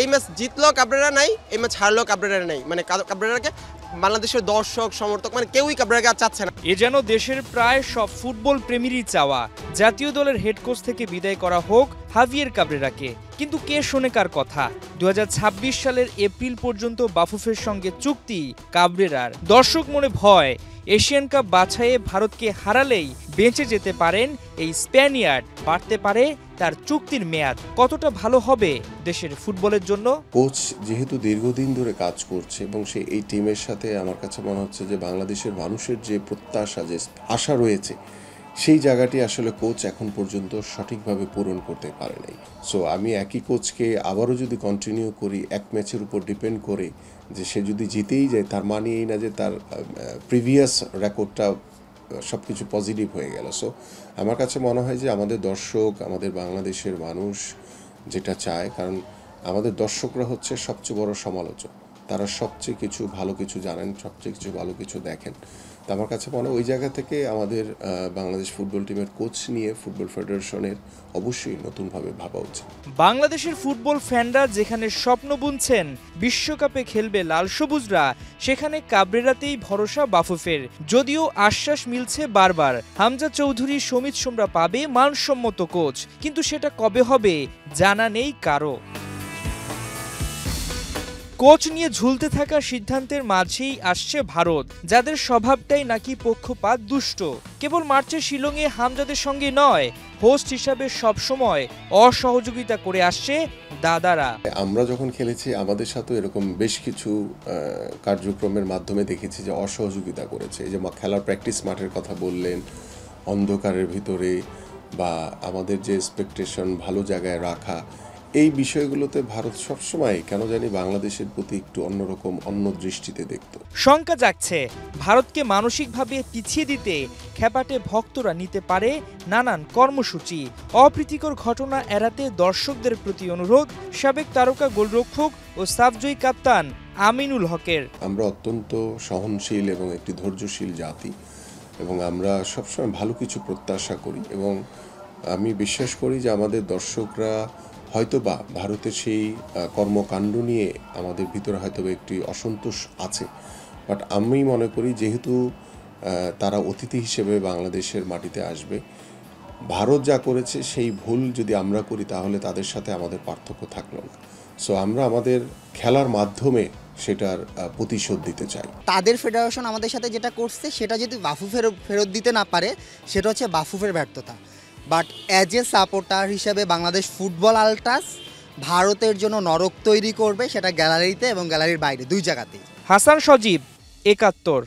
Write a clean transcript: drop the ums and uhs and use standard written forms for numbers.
এই match জিতলেও Cabrera নাই, এই ম্যাচ হারলেও কাবরেরা নাই। মানে কাবরেরাকে বাংলাদেশের দর্শক সমর্থক মানে কেউই কাবরেরাকে আর চাচ্ছে না। এ যেন দেশের প্রায় সব ফুটবল প্রেমীরই চাওয়া, জাতীয় দলের হেড কোচ থেকে বিদায় করা হোক হাভিয়ের কাবরেরাকে। কিন্তু কে শোনে কার কথা? 2026 সালের এপ্রিল পর্যন্ত বাফুফের সঙ্গে চুক্তি কাবরেরার। দর্শক মনে ভয়, এশিয়ান কাপ বাছাইয়ে ভারতকে হারালেই বেঁচে যেতে পারেন এই স্প্যানিয়ার্ড, বাড়তে পারে তার চুক্তির মেয়াদ। কতটা ভালো হবে দেশের ফুটবলের জন্য? কোচ যেহেতু দীর্ঘদিন ধরে কাজ করছে এবং সে এই টিমের সাথে আমার কাছে মনে হচ্ছে যে বাংলাদেশের মানুষের যে প্রত্যাশা, যে আশা রয়েছে, সেই জায়গাটি আসলে কোচ এখন পর্যন্ত সঠিকভাবে পূরণ করতে পারে নাই। সো আমি একই কোচকে আবারও যদি কন্টিনিউ করি এক ম্যাচের উপর ডিপেন্ড করে, যে সে যদি জিতেই যায় তার মানে এই না যে তার প্রিভিয়াস রেকর্ডটা সব কিছু পজিটিভ হয়ে গেল। সো আমার কাছে মনে হয় যে আমাদের দর্শক, আমাদের বাংলাদেশের মানুষ যেটা চায়, কারণ আমাদের দর্শকরা হচ্ছে সবচেয়ে বড় সমালোচক, তারা সবচেয়ে কিছু ভালো কিছু জানেন, সবচেয়ে কিছু ভালো কিছু দেখেন। তো আমার কাছে মনে হয় ওই জায়গা থেকে আমাদের বাংলাদেশ ফুটবল টিমের কোচ নিয়ে ফুটবল ফেডারেশনের অবশ্যই নতুনভাবে ভাবা উচিত। বাংলাদেশের ফুটবল ফ্যানরা যেখানে স্বপ্ন বুনছেন বিশ্বকাপে খেলবে লাল সবুজরা, সেখানে কাবরেরাতেই ভরসা বাফুফের। যদিও আশ্বাস মিলছে বারবার, হামজা চৌধুরী, সমিত সোমরা পাবে মানসম্মত কোচ, কিন্তু সেটা কবে হবে জানা নেই কারো। কোচ নিয়ে ঝুলতে থাকা সিদ্ধান্তের মাঝেই আসছে ভারত, যাদের স্বভাবটাই নাকি পক্ষপাত দুষ্ট। কেবল মার্চে শিলংয়ে হামজাদের সঙ্গে নয়, হোস্ট হিসাবে সবসময় অসহযোগিতা করে আসছে দাদারা। আমরা যখন খেলেছি আমাদের সাথে এরকম বেশ কিছু কার্যক্রমের মাধ্যমে দেখেছি যে অসহযোগিতা করেছে। এই যে খেলার প্র্যাকটিস মাঠের কথা বললেন, অন্ধকারের ভিতরে বা আমাদের যে এক্সপেকটেশন ভালো জায়গায় রাখা, এই বিষয়গুলোতে ভারত সবসময় কেন জানি বাংলাদেশের প্রতি একটু অন্যরকম, অন্য দৃষ্টিতে দেখত। শঙ্কা জাগছে ভারতকে মানসিকভাবে পিছিয়ে দিতে খেপাটে ভক্তরা নিতে পারে নানান কর্মসূচি। অপ্রীতিকর ঘটনা এড়াতে দর্শকদের প্রতি অনুরোধ সাবেক তারকা গোলরক্ষক ও সাফজয়ী কাপ্তান আমিনুল হকের। আমরা অত্যন্ত সহনশীল এবং একটি ধৈর্যশীল জাতি, এবং আমরা সবসময় ভালো কিছু প্রত্যাশা করি, এবং আমি বিশ্বাস করি যে আমাদের দর্শকরা হয়তোবা ভারতের সেই কর্মকাণ্ড নিয়ে আমাদের ভিতরে হয়তোবা একটি অসন্তোষ আছে। বাট আমি মনে করি যেহেতু তারা অতিথি হিসেবে বাংলাদেশের মাটিতে আসবে, ভারত যা করেছে সেই ভুল যদি আমরা করি তাহলে তাদের সাথে আমাদের পার্থক্য থাকলো না। সো আমরা আমাদের খেলার মাধ্যমে সেটার প্রতিশোধ দিতে চাই। তাদের ফেডারেশন আমাদের সাথে যেটা করছে সেটা যদি বাফু ফেরত দিতে না পারে, সেটা হচ্ছে বাফুফের ব্যর্থতা। বাট অ্যাজ এ সাপোর্টার হিসেবে বাংলাদেশ ফুটবল আলট্রাস ভারতের জন্য নরক তৈরি করবে, সেটা গ্যালারিতে এবং গ্যালারির বাইরে, দুই জায়গাতেই। হাসান সজীব, ৭১।